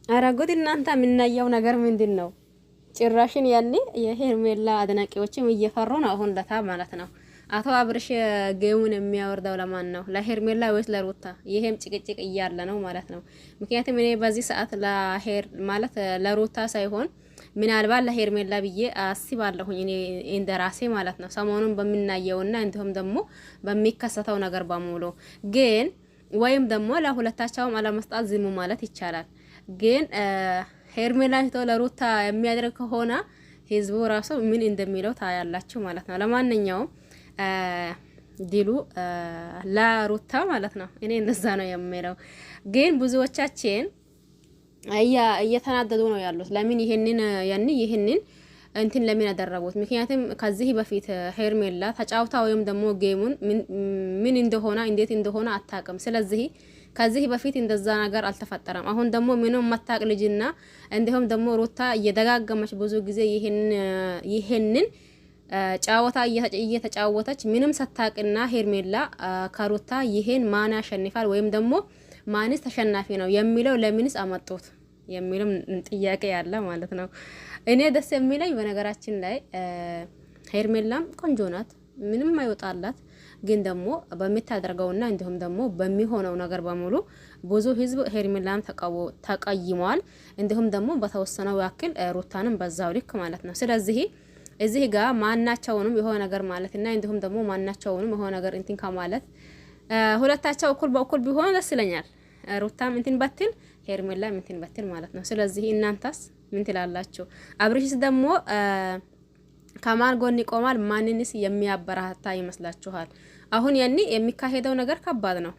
አረጉት እናንተ የምናየው ነገር ምንድነው? ጭራሽን ያኔ የሄርሜላ አድናቂዎችም እየፈሩ ነው አሁን ለታ ማለት ነው። አቶ አብርሽ ጌሙን የሚያወርደው ለማን ነው? ለሄርሜላ ወይስ ለሩታ? ይሄም ጭቅጭቅ እያለ ነው ማለት ነው። ምክንያቱም እኔ በዚህ ሰዓት ለሄር ማለት ለሩታ ሳይሆን ምናልባት ለሄርሜላ ብዬ አስባለሁኝ እኔ እንደራሴ ማለት ነው። ሰሞኑን በምናየውና እንዲሁም ደግሞ በሚከሰተው ነገር በሙሉ ግን ወይም ደግሞ ለሁለታቸውም አለመስጣት ዝሙ ማለት ይቻላል። ግን ሄርሜላ ለሩታ የሚያደርግ ከሆነ ህዝቡ ራሱ ምን እንደሚለው ታያላችሁ ማለት ነው። ለማንኛውም ዲሉ ለሩታ ማለት ነው። እኔ እንደዛ ነው የሚለው። ግን ብዙዎቻችን እየተናደዱ ነው ያሉት። ለምን ይሄንን እንትን ለምን ያደረጉት? ምክንያቱም ከዚህ በፊት ሄርሜላ ተጫውታ ወይም ደግሞ ጌሙን ምን እንደሆነ እንዴት እንደሆነ አታውቅም። ስለዚህ ከዚህ በፊት እንደዛ ነገር አልተፈጠረም። አሁን ደግሞ ምንም መታቅ ልጅና እንዲሁም ደግሞ ሩታ እየደጋገመች ብዙ ጊዜ ይሄንን ጫወታ እየተጫወተች ምንም ሰታቅና ሄርሜላ ከሩታ ይሄን ማን ያሸንፋል ወይም ደግሞ ማንስ ተሸናፊ ነው የሚለው ለምንስ አመጡት የሚለው ጥያቄ ያለ ማለት ነው። እኔ ደስ የሚለኝ በነገራችን ላይ ሄርሜላም ቆንጆ ናት፣ ምንም አይወጣላት። ግን ደግሞ በሚታደርገውና እንዲሁም ደግሞ በሚሆነው ነገር በሙሉ ብዙ ህዝብ ሄርሜላም ተቀይሟል። እንዲሁም ደግሞ በተወሰነው ያክል ሩታንም በዛው ልክ ማለት ነው። ስለዚህ እዚህ ጋር ማናቸውንም የሆነ ነገር ማለትና እንዲሁም ደግሞ ማናቸውንም የሆነ ነገር እንትን ከማለት ሁለታቸው እኩል በእኩል ቢሆን ደስ ይለኛል። ሩታም እንትን በትል ሄርሜላም እንትን በትል ማለት ነው። ስለዚህ እናንተስ ምን ትላላችሁ? አብርሽስ ደግሞ ከማን ጎን ይቆማል? ማንንስ የሚያበረታታ ይመስላችኋል? አሁን ያኔ የሚካሄደው ነገር ከባድ ነው።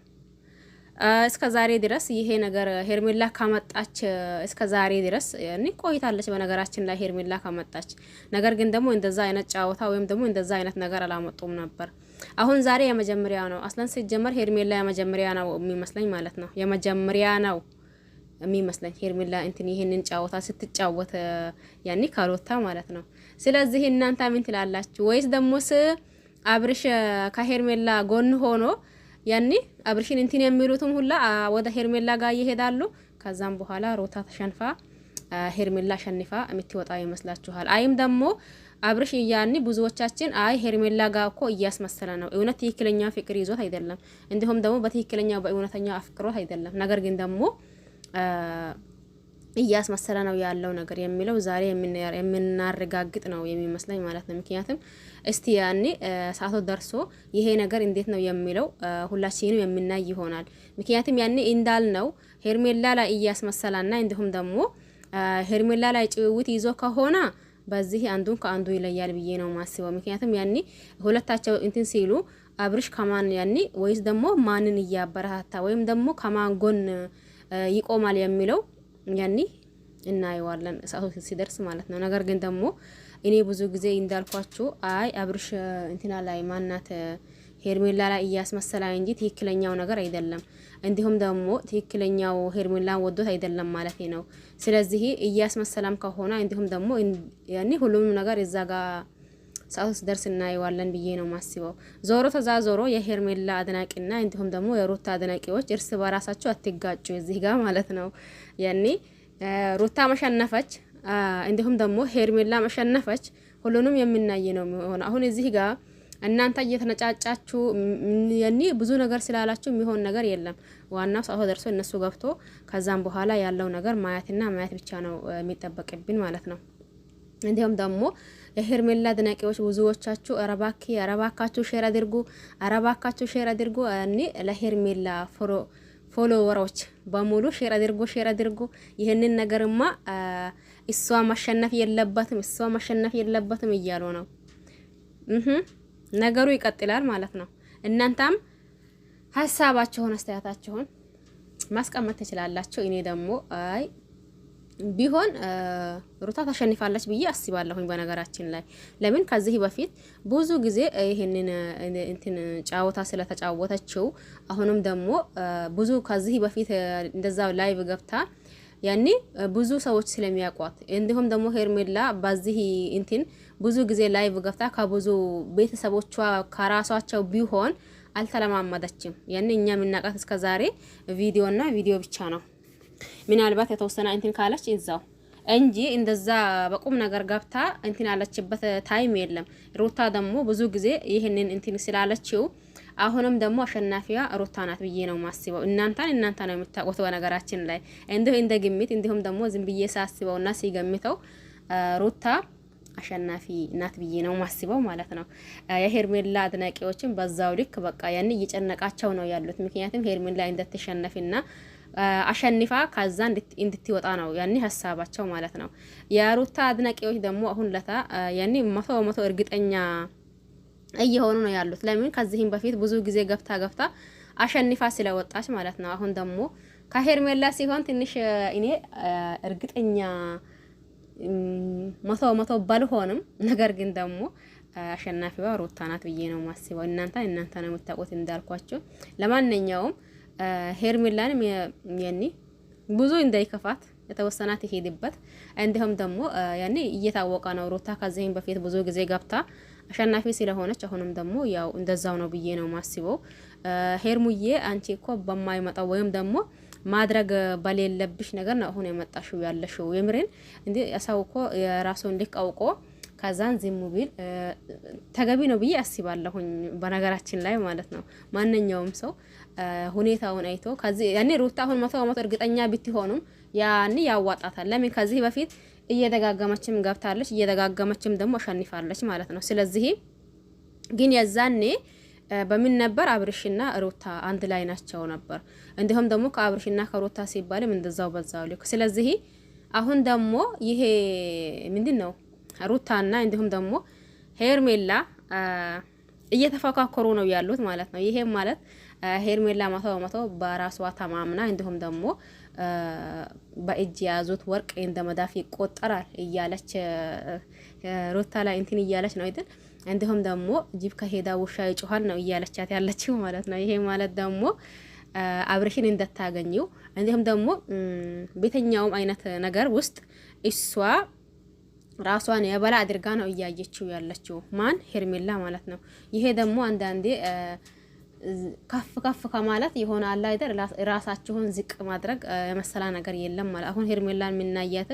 እስከ ዛሬ ድረስ ይሄ ነገር ሄርሜላ ካመጣች እስከ ዛሬ ድረስ ያኔ ቆይታለች። በነገራችን ላይ ሄርሜላ ካመጣች ነገር ግን ደግሞ እንደዛ አይነት ጫወታ ወይም ደግሞ እንደዛ አይነት ነገር አላመጡም ነበር። አሁን ዛሬ የመጀመሪያ ነው። አስለን ሲጀመር ሄርሜላ የመጀመሪያ ነው የሚመስለኝ ማለት ነው። የመጀመሪያ ነው የሚመስለኝ ሄርሜላ እንትን ይሄንን ጫወታ ስትጫወት ያኔ ካሮታ ማለት ነው። ስለዚህ እናንተ ምን ትላላችሁ? ወይስ ደሞስ አብርሽ ከሄርሜላ ጎን ሆኖ ያኔ አብርሽን እንትን የሚሉትም ሁላ ወደ ሄርሜላ ጋር ይሄዳሉ። ከዛም በኋላ ሩታ ተሸንፋ ሄርሜላ ሸንፋ የምትወጣ ይመስላችኋል? አይም ደግሞ አብርሽ ያኔ ብዙዎቻችን አይ ሄርሜላ ጋር እኮ እያስመሰለ ነው፣ እውነት ትክክለኛ ፍቅር ይዞት አይደለም፣ እንዲሁም ደግሞ በትክክለኛ በእውነተኛ አፍቅሮት አይደለም፣ ነገር ግን ደግሞ እያስመሰለ ነው ያለው ነገር የሚለው ዛሬ የምናረጋግጥ ነው የሚመስለኝ ማለት ነው። ምክንያቱም እስቲ ያኔ ሰዓቱ ደርሶ ይሄ ነገር እንዴት ነው የሚለው ሁላችንም የምናይ ይሆናል። ምክንያቱም ያኔ እንዳልነው ሄርሜላ ላይ እያስመሰላና እንዲሁም ደግሞ ሄርሜላ ላይ ጭውውት ይዞ ከሆነ በዚህ አንዱን ከአንዱ ይለያል ብዬ ነው ማስበው። ምክንያቱም ያኔ ሁለታቸው እንትን ሲሉ አብርሽ ከማን ያኔ ወይስ ደግሞ ማንን እያበረታታ ወይም ደግሞ ከማን ጎን ይቆማል የሚለው ያኔ እናየዋለን ሰዓቱ ሲደርስ ማለት ነው። ነገር ግን ደግሞ እኔ ብዙ ጊዜ እንዳልኳችሁ አይ አብርሽ እንትና ላይ ማናት ሄርሜላ ላይ እያስመሰላ እንጂ ትክክለኛው ነገር አይደለም፣ እንዲሁም ደግሞ ትክክለኛው ሄርሜላን ወዶት አይደለም ማለት ነው። ስለዚህ እያስመሰላም ከሆነ እንዲሁም ደግሞ ያኔ ሁሉም ነገር እዛ ጋር ሰዓቱ ሲደርስ እናየዋለን ብዬ ነው ማስበው። ዞሮ ተዛዞሮ የሄርሜላ አድናቂና እንዲሁም ደግሞ የሩታ አድናቂዎች እርስ በራሳቸው አትጋጩ እዚህ ጋር ማለት ነው። ያኔ ሩታ መሸነፈች እንዲሁም ደግሞ ሄርሜላ መሸነፈች፣ ሁሉንም የምናይ ነው የሚሆነው። አሁን እዚህ ጋር እናንተ እየተነጫጫችሁ ያኔ ብዙ ነገር ስላላችሁ የሚሆን ነገር የለም። ዋናው ሰዓቱ ደርሶ እነሱ ገብቶ ከዛም በኋላ ያለው ነገር ማየትና ማየት ብቻ ነው የሚጠበቅብን ማለት ነው። እንዲሁም ደግሞ የሄርሜላ አድናቂዎች ብዙዎቻችሁ አረባካችሁ ሼር አድርጉ፣ አረባካችሁ ሼር አድርጉ። እኔ ለሄርሜላ ፎሎወሮች በሙሉ ሼር አድርጉ። ይሄንን ነገርማ እሷ ማሸነፍ የለበትም እያሉ ነው። ነገሩ ይቀጥላል ማለት ነው። እናንተም ሀሳባችሁን አስተያየታችሁን ማስቀመጥ ትችላላችሁ። እኔ ደግሞ አይ ቢሆን ሩታ ታሸንፋለች ብዬ አስባለሁኝ። በነገራችን ላይ ለምን ከዚህ በፊት ብዙ ጊዜ ይሄንን እንትን ጫወታ ስለተጫወተችው አሁንም ደግሞ ብዙ ከዚህ በፊት እንደዛው ላይቭ ገብታ ያኔ ብዙ ሰዎች ስለሚያውቋት እንዲሁም ደግሞ ሄርሜላ በዚህ እንትን ብዙ ጊዜ ላይቭ ገብታ ከብዙ ቤተሰቦቿ ከራሷቸው ቢሆን አልተለማመደችም። ያኔ እኛ የምናውቃት እስከዛሬ ቪዲዮ ብቻ ነው። ምናልባት የተወሰነ እንትን ካለች እዛው እንጂ እንደዛ በቁም ነገር ገብታ እንትን ያለችበት ታይም የለም። ሩታ ደግሞ ብዙ ጊዜ ይህንን እንትን ስላለችው አሁንም ደግሞ አሸናፊዋ ሩታ ናት ብዬ ነው ማስበው። እናንተ ነው የምታውቁት በነገራችን ላይ እንደ ግምት እንዲሁም ደግሞ ዝም ብዬ ሳስበውና ሲገምተው ሩታ አሸናፊ ናት ብዬ ነው ማስበው ማለት ነው። የሄርሜላ አድናቂዎችን በዛው ልክ በቃ ያን እየጨነቃቸው ነው ያሉት። ምክንያቱም ሄርሜላ እንደተሸነፍና አሸንፋ ከዛ እንድትወጣ ነው ያኔ ሀሳባቸው ማለት ነው። የሩታ አድናቂዎች ደግሞ አሁን ለታ ያኔ 100% እርግጠኛ እየሆኑ ነው ያሉት። ለምን ከዚህም በፊት ብዙ ጊዜ ገፍታ አሸንፋ ስለወጣች ማለት ነው። አሁን ደግሞ ከሄርሜላ ሲሆን ትንሽ እኔ እርግጠኛ 100% ባልሆንም ነገር ግን ደግሞ አሸናፊዋ ሩታ ናት ብዬ ነው ማስበው። እናንተ ነው የምታውቁት እንዳልኳችሁ። ለማንኛውም ሄርሜላንም ያኔ ብዙ እንዳይከፋት የተወሰናት ይሄድበት። እንዲሁም ደግሞ ያኔ እየታወቀ ነው ሩታ ከዚህም በፊት ብዙ ጊዜ ገብታ አሸናፊ ስለሆነች አሁንም ደግሞ ያው እንደዛው ነው ብዬ ነው ማስበው። ሄርሙዬ አንቺ እኮ በማይመጣው ወይም ደግሞ ማድረግ በሌለብሽ ነገር ነው አሁን የመጣሽው ያለሽው። የምሬን እንዴ ሰው እኮ የራሱን ልክ አውቆ ከዛን ዝም ቢል ተገቢ ነው ብዬ አስባለሁኝ። በነገራችን ላይ ማለት ነው ማንኛውም ሰው ሁኔታውን አይቶ ከዚህ ያኔ ሩታ አሁን 100% እርግጠኛ ብትሆኑም ያኔ ያዋጣታል። ለምን ከዚህ በፊት እየደጋገመችም ገብታለች፣ እየደጋገመችም ደግሞ አሸንፋለች ማለት ነው። ስለዚህ ግን የዛኔ በምን ነበር አብርሽና ሩታ አንድ ላይ ናቸው ነበር። እንዲሁም ደግሞ ከአብርሽና ከሩታ ሲባልም እንደዛው በዛው ልክ። ስለዚህ አሁን ደግሞ ይሄ ምንድነው ሩታና እንዲሁም ደግሞ ሄርሜላ እየተፈካከሩ ነው ያሉት ማለት ነው። ይሄም ማለት ሄርሜላ 100% በራሷ ተማምና እንዲሁም ደግሞ በእጅ ያዙት ወርቅ እንደ መዳፍ ይቆጠራል እያለች ሩታ ላይ እንትን እያለች ነው አይደል? እንዲሁም ደግሞ ጅብ ከሄዳ ውሻ ይጮሃል ነው እያለቻት ያለችው ማለት ነው። ይሄ ማለት ደግሞ አብርሽን እንደታገኘው እንዲሁም ደግሞ ቤተኛውም አይነት ነገር ውስጥ እሷ ራሷን የበላ አድርጋ ነው እያየችው ያለችው ማን ሄርሜላ ማለት ነው። ይሄ ደግሞ አንዳንዴ ከፍ ከማለት የሆነ አለ አይደል ራሳቸውን ዝቅ ማድረግ የመሰላ ነገር የለም ማለት። አሁን ሄርሜላን የምናያት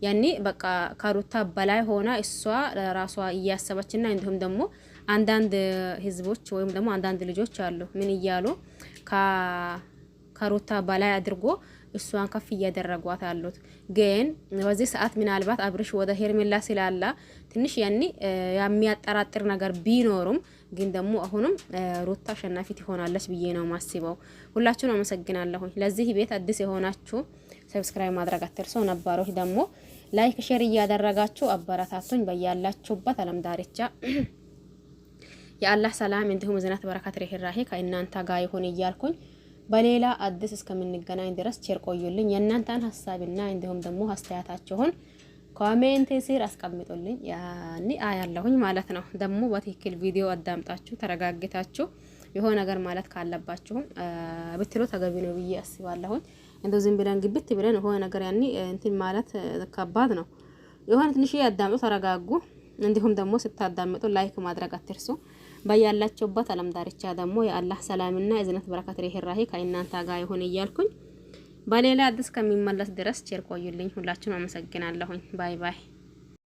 ያኔ በቃ ከሩታ በላይ ሆና እሷ ራሷ እያሰበችና እንዲሁም ደግሞ አንዳንድ ህዝቦች ወይም ደግሞ አንዳንድ ልጆች አሉ ምን እያሉ ከሩታ በላይ አድርጎ እሷን ከፍ እያደረጓት አሉት። ግን በዚህ ሰዓት ምናልባት አብርሽ ወደ ሄርሜላ ስላላ ትንሽ ያኔ የሚያጠራጥር ነገር ቢኖርም ግን ደግሞ አሁንም ሩታ አሸናፊ ትሆናለች ብዬ ነው ማስበው። ሁላችሁን አመሰግናለሁ። ለዚህ ቤት አዲስ የሆናችሁ ሰብስክራይብ ማድረግ አትርሱ። ነባሮች ደግሞ ላይክ ሼር እያደረጋችሁ አበረታቱኝ። በያላችሁበት ዓለም ዳርቻ የአላህ ሰላም እንዲሁም ዝናት በረከት ርህራሄ ከእናንተ ጋር ይሁን እያልኩኝ በሌላ አዲስ እስከምንገናኝ ድረስ ቸር ቆዩልኝ። የእናንተን ሀሳብና እንዲሁም ደግሞ አስተያየታችሁን ኮሜንት ስር አስቀምጡልኝ። ያኒ አያለሁኝ ማለት ነው። ደግሞ በትክክል ቪዲዮ አዳምጣችሁ ተረጋግታችሁ የሆነ ነገር ማለት ካለባችሁም ብትሉ ተገቢ ነው ብዬ አስባለሁኝ። እንደው ዝም ብለን ግብት ብለን የሆነ ነገር ያኒ እንትን ማለት ከባድ ነው። የሆነ ትንሽ ያዳምጡ፣ ተረጋጉ። እንዲሁም ደግሞ ስታዳምጡ ላይክ ማድረግ አትርሱ። በያላችሁበት ዓለም ዳርቻ ደግሞ የአላህ ሰላምና እዝነት በረከት ርህራሄ ከእናንተ ጋር ይሁን እያልኩኝ በሌላ አዲስ ከሚመለስ ድረስ ቸር ቆዩልኝ። ሁላችሁም አመሰግናለሁኝ። ባይ ባይ።